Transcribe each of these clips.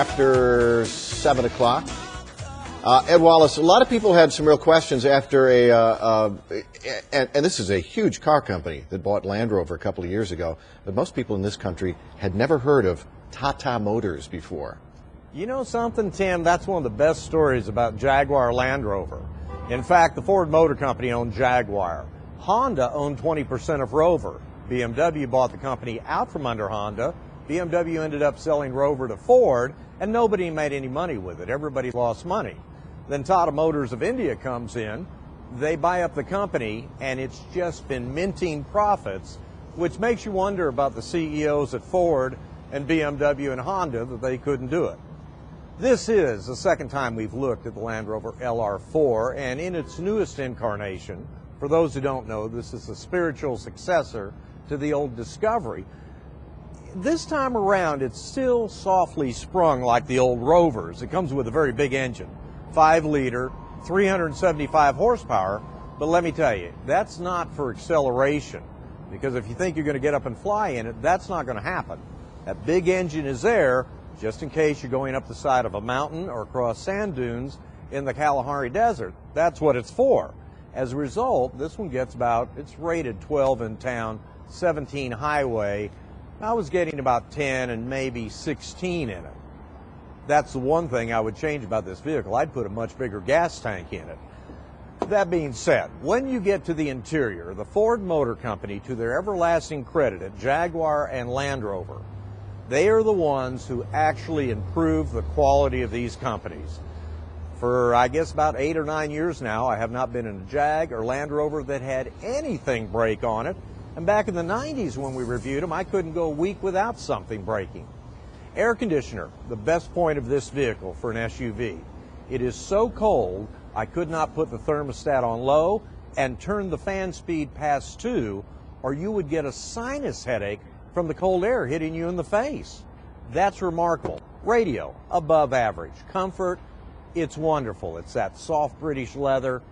After 7 o'clock. Ed Wallace, a lot of people had some real questions after and this is a huge car company that bought Land Rover a couple of years ago, but most people in this country had never heard of Tata Motors before. You know something, Tim? That's one of the best stories about Jaguar Land Rover. In fact, the Ford Motor Company owned Jaguar. Honda owned 20% of Rover. BMW bought the company out from under Honda. BMW ended up selling Rover to Ford, and nobody made any money with it. Everybody lost money. Then Tata Motors of India comes in. They buy up the company, and it's just been minting profits, which makes you wonder about the CEOs at Ford and BMW and Honda that they couldn't do it. This is the second time we've looked at the Land Rover LR4, and in its newest incarnation, for those who don't know, this is the spiritual successor to the old Discovery. This time around, it's still softly sprung like the old Rovers. It comes with a very big engine, 5-liter, 375 horsepower, but let me tell you, that's not for acceleration, because if you think you're going to get up and fly in it, that's not going to happen. That big engine is there just in case you're going up the side of a mountain or across sand dunes in the Kalahari Desert. That's what it's for. As a result, this one gets it's rated 12 in town, 17 highway. I was getting about 10 and maybe 16 in it. That's the one thing I would change about this vehicle. I'd put a much bigger gas tank in it. That being said, when you get to the interior, the Ford Motor Company, to their everlasting credit at Jaguar and Land Rover, they are the ones who actually improve the quality of these companies. For, I guess, about 8 or 9 years now, I have not been in a Jag or Land Rover that had anything break on it. And back in the 90s when we reviewed them, I couldn't go a week without something breaking. Air conditioner, the best point of this vehicle for an SUV. It is so cold, I could not put the thermostat on low and turn the fan speed past 2, or you would get a sinus headache from the cold air hitting you in the face. That's remarkable. Radio, above average. Comfort, it's wonderful. It's that soft British leather.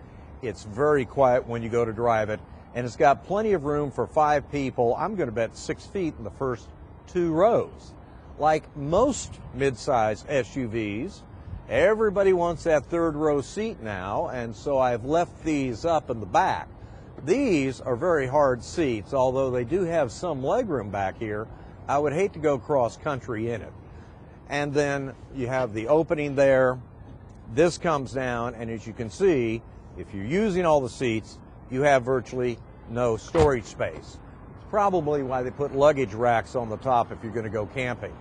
It's very quiet when you go to drive it. And it's got plenty of room for 5 people. I'm going to bet 6 feet in the first 2 rows. Like most mid-size SUVs, everybody wants that 3rd row seat now, and so I've left these up in the back. These are very hard seats, although they do have some legroom back here. I would hate to go cross-country in it. And then you have the opening there. This comes down, and as you can see, if you're using all the seats, you have virtually no storage space. It's probably why they put luggage racks on the top if you're going to go camping.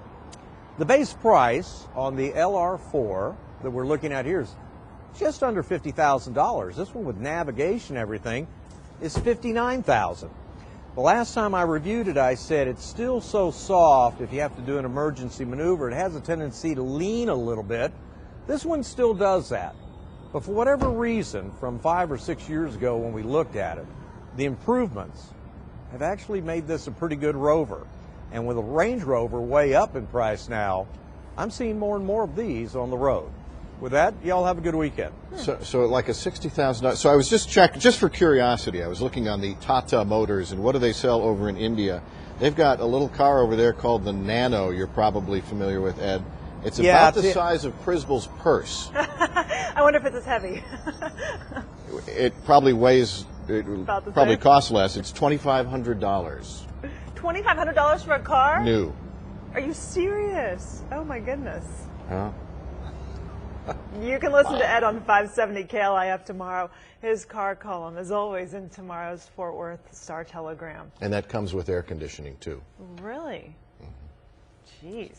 The base price on the LR4 that we're looking at here is just under $50,000. This one with navigation and everything is $59,000. The last time I reviewed it, I said it's still so soft if you have to do an emergency maneuver. It has a tendency to lean a little bit. This one still does that. But for whatever reason, from 5 or 6 years ago when we looked at it, the improvements have actually made this a pretty good Rover. And with a Range Rover way up in price now, I'm seeing more and more of these on the road. With that, y'all have a good weekend. So like a $60,000. So I was just checking, just for curiosity, I was looking on the Tata Motors, and what do they sell over in India? They've got a little car over there called the Nano. You're probably familiar with, Ed. It's about the size of Prisbill's purse. I wonder if it's as heavy. It probably weighs, probably same? costs less. It's $2,500. $2,500 for a car? New. Are you serious? Oh my goodness. Huh? You can listen to Ed on 570 KLIF tomorrow. His car column is always in tomorrow's Fort Worth Star Telegram. And that comes with air conditioning too. Really? Jeez.